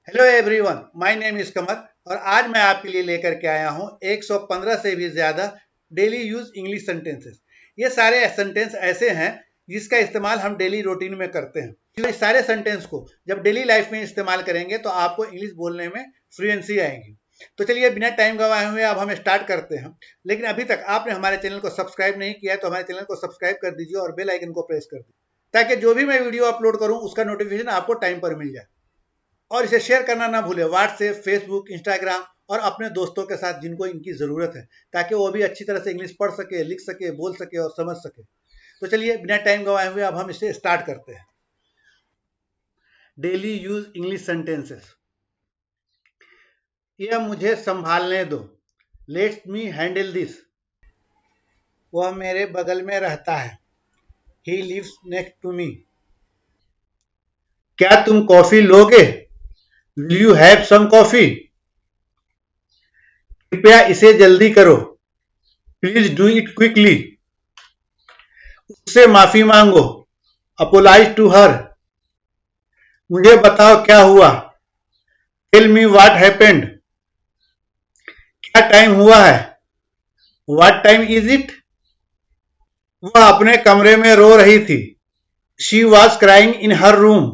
Hello everyone, my name is Kamal और आज मैं आपके लिए लेकर के आया हूं 115 से भी ज़्यादा डेली यूज इंग्लिश सेंटेंसेस। ये सारे सेंटेंस ऐसे हैं जिसका इस्तेमाल हम डेली रूटीन में करते हैं। इस सारे सेंटेंस को जब डेली लाइफ में इस्तेमाल करेंगे तो आपको इंग्लिश बोलने में फ्लुएंसी आएगी। तो चलिए बिना टाइम गंवाए हुए अब हम स्टार्ट करते हैं। लेकिन अभी तक आपने हमारे चैनल को सब्सक्राइब नहीं किया है तो हमारे चैनल को सब्सक्राइब कर दीजिए और बेल आइकन को प्रेस कर दीजिए ताकि जो भी मैं वीडियो अपलोड करूँ उसका नोटिफिकेशन आपको टाइम पर मिल जाए। और इसे शेयर करना ना भूलें व्हाट्सएप, फेसबुक, इंस्टाग्राम और अपने दोस्तों के साथ जिनको इनकी ज़रूरत है, ताकि वो भी अच्छी तरह से इंग्लिश पढ़ सके, लिख सके, बोल सके और समझ सके। तो चलिए बिना टाइम गंवाए हुए अब हम इसे स्टार्ट करते हैं। Daily use English sentences. यह मुझे संभालने दो, लेट्स मी हैंडल दिस। वह मेरे बगल में रहता है, he lives next to me. क्या तुम कॉफी लोगे? Will you have some coffee? कृपया इसे जल्दी करो, प्लीज डू इट क्विकली। उससे माफी मांगो, अपोलाइज टू हर। मुझे बताओ क्या हुआ, टेल मी व्हाट हैपेंड। क्या टाइम हुआ है, व्हाट टाइम इज इट। वह अपने कमरे में रो रही थी, she was crying in her room.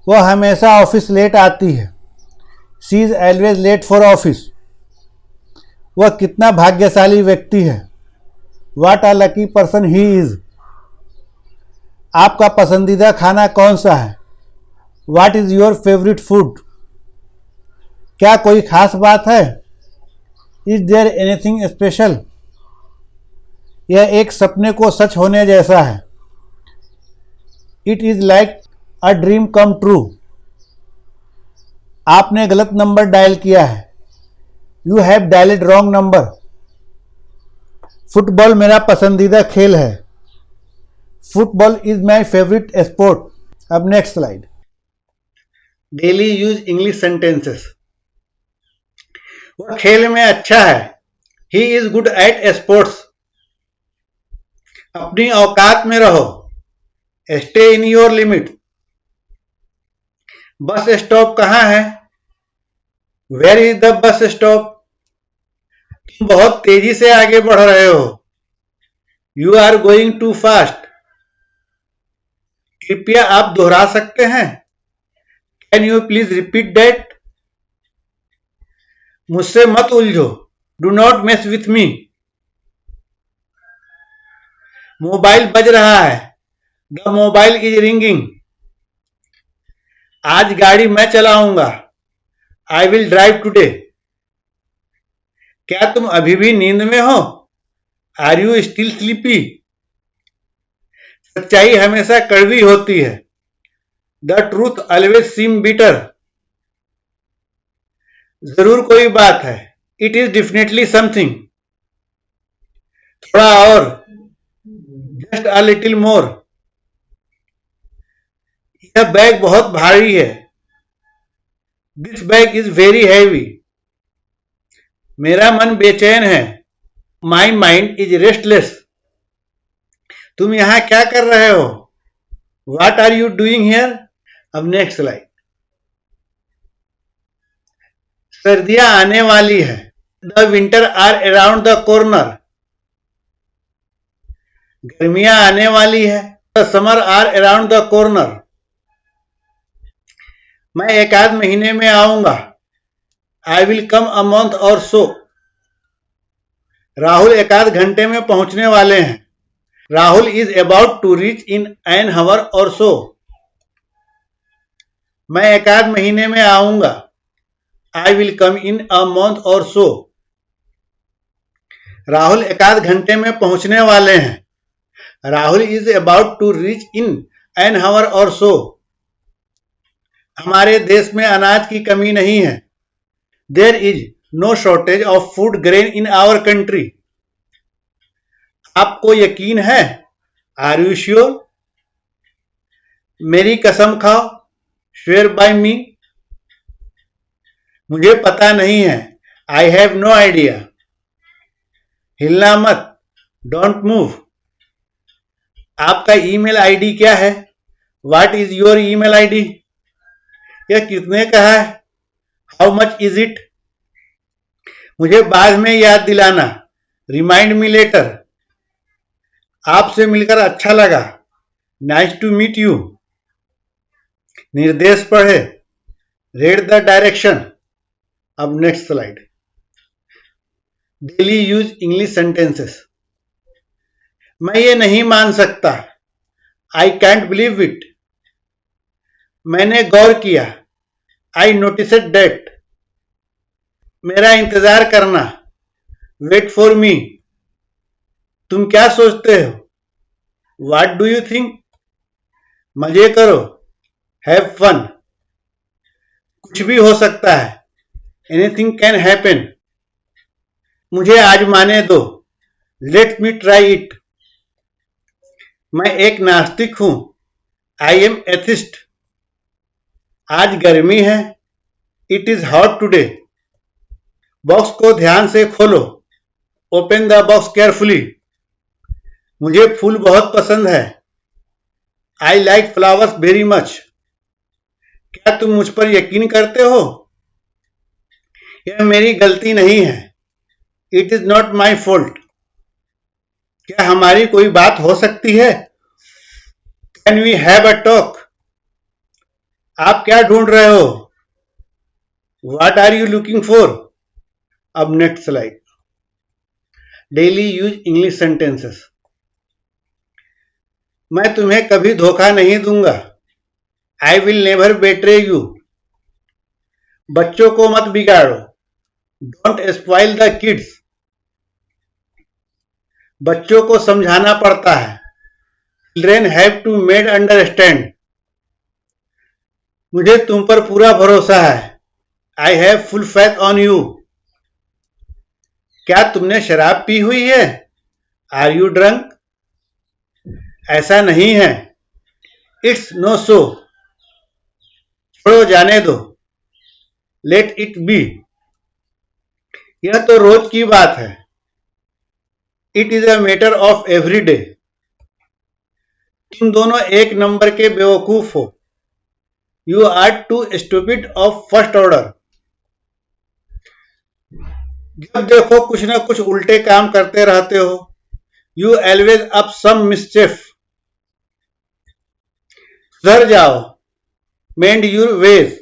वह हमेशा ऑफिस लेट आती है, she is always late for office. वह कितना भाग्यशाली व्यक्ति है, what a lucky person he is. आपका पसंदीदा खाना कौन सा है, what is your favourite food. क्या कोई खास बात है, इज देयर एनीथिंग स्पेशल। यह एक सपने को सच होने जैसा है, it is like a dream come true. आपने गलत नंबर डायल किया है, you have dialled wrong number. Football मेरा पसंदीदा खेल है, football is my favourite sport. अब next slide. Daily use English sentences. वह खेल में अच्छा है, he is good at sports. अपनी औकात में रहो, stay in your limit. Bus stop कहाँ है, where is the bus stop. तुम बहुत तेजी से आगे बढ़ रहे हो, you are going too fast. कृपया आप दोहरा सकते हैं, can you please repeat that. मुझसे मत उलझो, do not mess with me. Mobile बज रहा है, द मोबाइल इज रिंगिंग। आज गाड़ी मैं चलाऊंगा, आई विल ड्राइव टुडे। क्या तुम अभी भी नींद में हो, आर यू स्टिल स्लीपी। सच्चाई हमेशा कड़वी होती है, the truth always seem bitter. जरूर कोई बात है, इट इज डेफिनेटली समथिंग। थोड़ा और, जस्ट अ लिटिल मोर। यह बैग बहुत भारी है, this bag is very heavy. मेरा मन बेचैन है, माई माइंड इज रेस्टलेस। तुम यहां क्या कर रहे हो, what are you doing here. अब नेक्स्ट स्लाइड। सर्दियां आने वाली है, the winter are around the corner. गर्मियां आने वाली है, the summer are around the corner. मैं एक आध महीने में आऊंगा, I will come a month और सो। राहुल एक आध घंटे में पहुंचने वाले हैं, Rahul is about to reach in an hour or so. मैं एक आध महीने में आऊंगा, I will come in a month और सो। राहुल एक आध घंटे में पहुंचने वाले हैं, Rahul is about to reach in an hour or so. हमारे देश में अनाज की कमी नहीं है, there is no shortage of food grain in our country. आपको यकीन है, आर यू श्योर। मेरी कसम खाओ, स्वेयर बाय मी। मुझे पता नहीं है, आई हैव नो आइडिया। हिलना मत, डोंट मूव। आपका ईमेल आईडी क्या है, what is your email ID. यह कितने का है? How much is it? मुझे बाद में याद दिलाना, रिमाइंड मी लेटर। आपसे मिलकर अच्छा लगा, नाइस टू मीट यू। निर्देश पढ़े, रीड द डायरेक्शन। अब next slide. Daily use English sentences. मैं ये नहीं मान सकता, आई कैंट बिलीव इट। मैंने गौर किया, आई नोटिस्ड दैट। मेरा इंतजार करना, वेट फॉर मी। तुम क्या सोचते हो, व्हाट डू यू थिंक? मजे करो, हैव फन। कुछ भी हो सकता है, एनीथिंग कैन हैपन। मुझे आजमाने दो, लेट मी ट्राई इट। मैं एक नास्तिक हूं, आई एम एथिस्ट। आज गर्मी है, it is hot today. Box को ध्यान से खोलो, ओपन द बॉक्स केयरफुली। मुझे फूल बहुत पसंद है, I like flowers very much. क्या तुम मुझ पर यकीन करते हो? यह मेरी गलती नहीं है, it is not my fault. क्या हमारी कोई बात हो सकती है? Can we have a talk? आप क्या ढूंढ रहे हो? What are you looking for? अब next slide. Daily use English sentences. मैं तुम्हें कभी धोखा नहीं दूंगा, I will never betray you. बच्चों को मत बिगाड़ो, डोंट स्पॉइल द किड्स। बच्चों को समझाना पड़ता है, children have to made understand. मुझे तुम पर पूरा भरोसा है, I have full faith on you. क्या तुमने शराब पी हुई है? Are you drunk? ऐसा नहीं है, इट्स नो सो। छोड़ो, जाने दो, लेट इट बी। यह तो रोज की बात है, it is a matter of every day. तुम दोनों एक नंबर के बेवकूफ हो, you are two stupid of first order. जब देखो कुछ ना कुछ उल्टे काम करते रहते हो, you always up some mischief. सुधर जाओ, मेंड यूर वेज।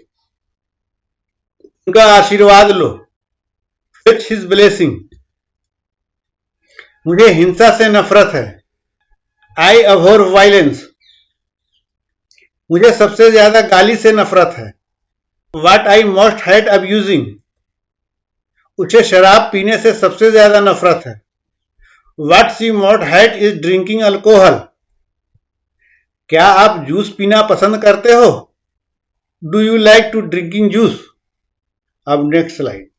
उनका आशीर्वाद लो, फिच हिज ब्लेसिंग। मुझे हिंसा से नफरत है, आई अभोर वायलेंस। मुझे सबसे ज्यादा गाली से नफरत है, what I most hate abusing. उसे शराब पीने से सबसे ज्यादा नफरत है, what she most hate is drinking alcohol. क्या आप जूस पीना पसंद करते हो? Do you like to drinking juice? अब next slide.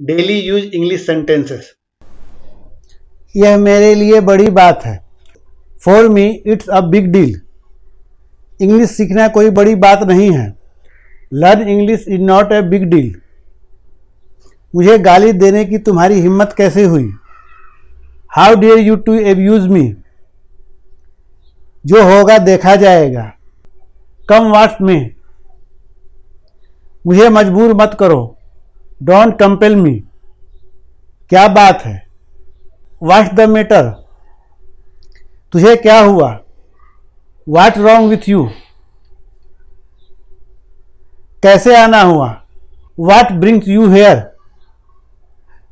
Daily use English sentences. यह मेरे लिए बड़ी बात है, for me it's a big deal. English सीखना कोई बड़ी बात नहीं है, learn English is not a big deal. मुझे गाली देने की तुम्हारी हिम्मत कैसे हुई? How dare you to abuse me. जो होगा देखा जाएगा, कम व्हाट्स में। मुझे मजबूर मत करो, डोंट कंपेल मी। क्या बात है, व्हाट्स द मैटर। तुझे क्या हुआ, व्हाट रॉन्ग विथ यू। कैसे आना हुआ, व्हाट ब्रिंग्स यू हेयर।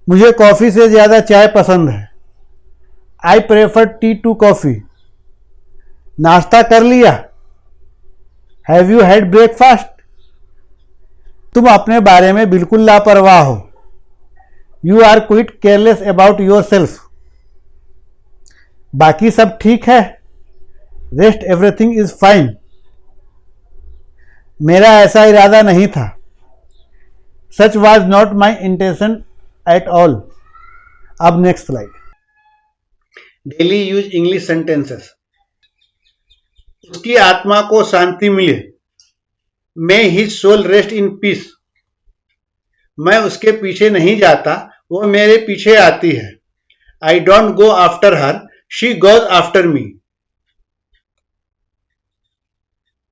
मुझे कॉफी से ज्यादा चाय पसंद है, I prefer tea to coffee. नाश्ता कर लिया, हैव यू हैड ब्रेकफास्ट। तुम अपने बारे में बिल्कुल लापरवाह हो, you are quite careless about yourself. बाकी सब ठीक है, रेस्ट एवरीथिंग इज फाइन। मेरा ऐसा इरादा नहीं था, such was not my intention at all. अब next slide. Daily use English sentences. उसकी आत्मा को शांति मिले, may his soul rest in peace. मैं उसके पीछे नहीं जाता, वो मेरे पीछे आती है, I don't go after her, she goes after me.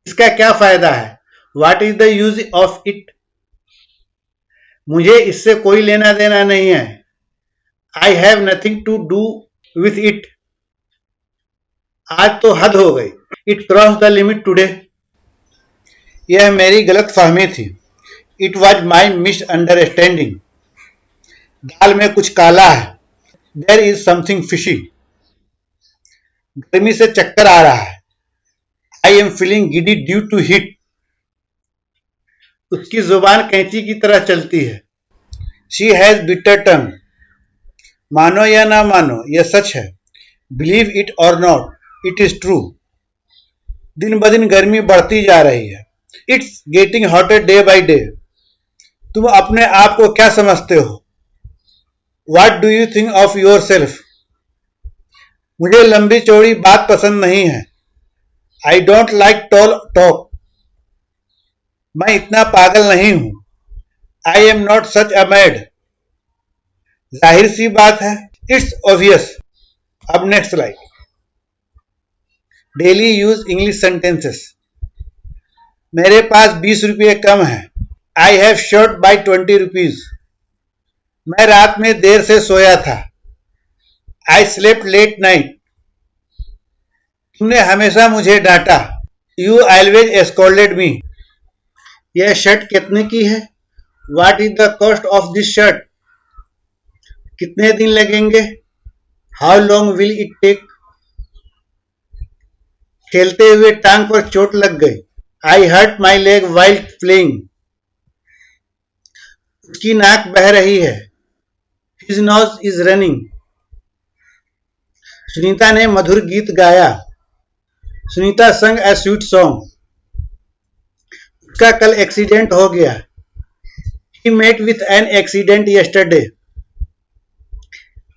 इसका क्या फायदा है, what is the use of it? मुझे इससे कोई लेना देना नहीं है। I have nothing to do with it. आज तो हद हो गई। It cross the limit today. यह मेरी गलत फहमी थी। It was my misunderstanding. दाल में कुछ काला है। There is something fishy. गर्मी से चक्कर आ रहा है। I am feeling giddy due to heat. उसकी जुबान कैंची की तरह चलती है। She has bitter tongue. मानो या ना मानो, यह सच है। Believe it or not, it is true. दिन ब दिन गर्मी बढ़ती जा रही है। It's getting hotter day by day. तुम अपने आप को क्या समझते हो? What do you think of yourself? मुझे लंबी चौड़ी बात पसंद नहीं है। I don't like tall talk. मैं इतना पागल नहीं हूं। I am not such a mad. जाहिर सी बात है। It's obvious. अब next slide. Daily use English sentences. मेरे पास 20 रुपये कम है। I have short by 20 rupees. मैं रात में देर से सोया था। I slept late night. तुमने हमेशा मुझे डांटा। You always scolded me. यह शर्ट कितने की है? What is the cost of this shirt? कितने दिन लगेंगे? How long will it take? खेलते हुए टांग पर चोट लग गई। I hurt my leg while playing. उसकी नाक बह रही है। His nose is running. Sunita ने मधुर गीत गाया। सुनीता संग a sweet song. उसका कल एक्सीडेंट हो गया। He met with an accident yesterday.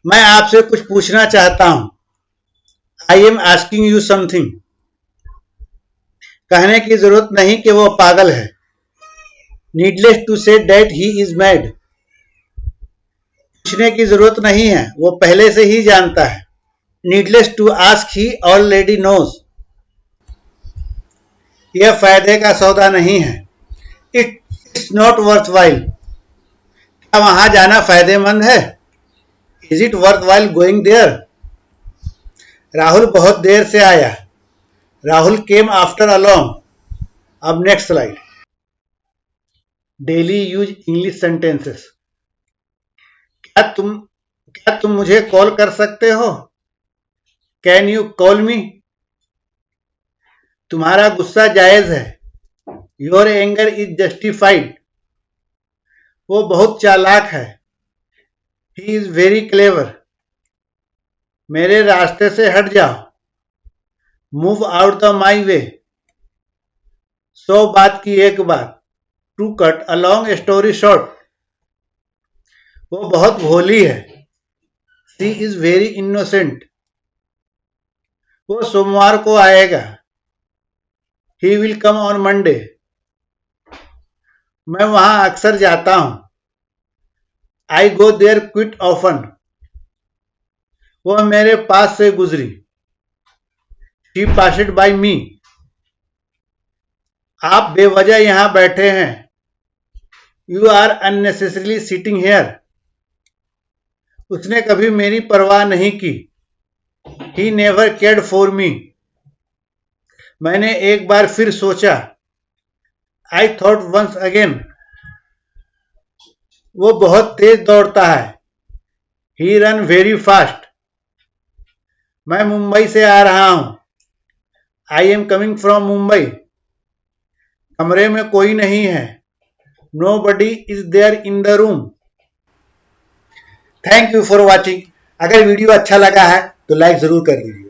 मैं आपसे कुछ पूछना चाहता हूं। I am asking you something. कहने की जरूरत नहीं कि वो पागल है। Needless to say that he is mad. पूछने की जरूरत नहीं है, वो पहले से ही जानता है। Needless to ask, he already knows. यह फायदे का सौदा नहीं है। It's not worthwhile. क्या वहां जाना फायदेमंद है? Is it worthwhile going there? Rahul बहुत देर से आया। Rahul came after along. अब next slide. Daily use English sentences. क्या तुम मुझे कॉल कर सकते हो? Can you call me? तुम्हारा गुस्सा जायज है। Your anger is justified. वो बहुत चालाक है। He is very clever. मेरे रास्ते से हट जाओ। Move out the my way. 100 बात की एक बात। To cut a long story short. वो बहुत भोली है। She is very innocent. वो सोमवार को आएगा। He will come on Monday. मैं वहां अक्सर जाता हूं। I go there quite often. वो मेरे पास से गुजरी। She passed by me. आप बेवजह यहां बैठे हैं। You are unnecessarily sitting here. उसने कभी मेरी परवाह नहीं की। He never cared for me. मैंने एक बार फिर सोचा। I thought once again. वो बहुत तेज दौड़ता है। He run very fast. मैं मुंबई से आ रहा हूं। I am coming from Mumbai. कमरे में कोई नहीं है। Nobody is there in the room. Thank you for watching. अगर वीडियो अच्छा लगा है तो लाइक जरूर कर दीजिए।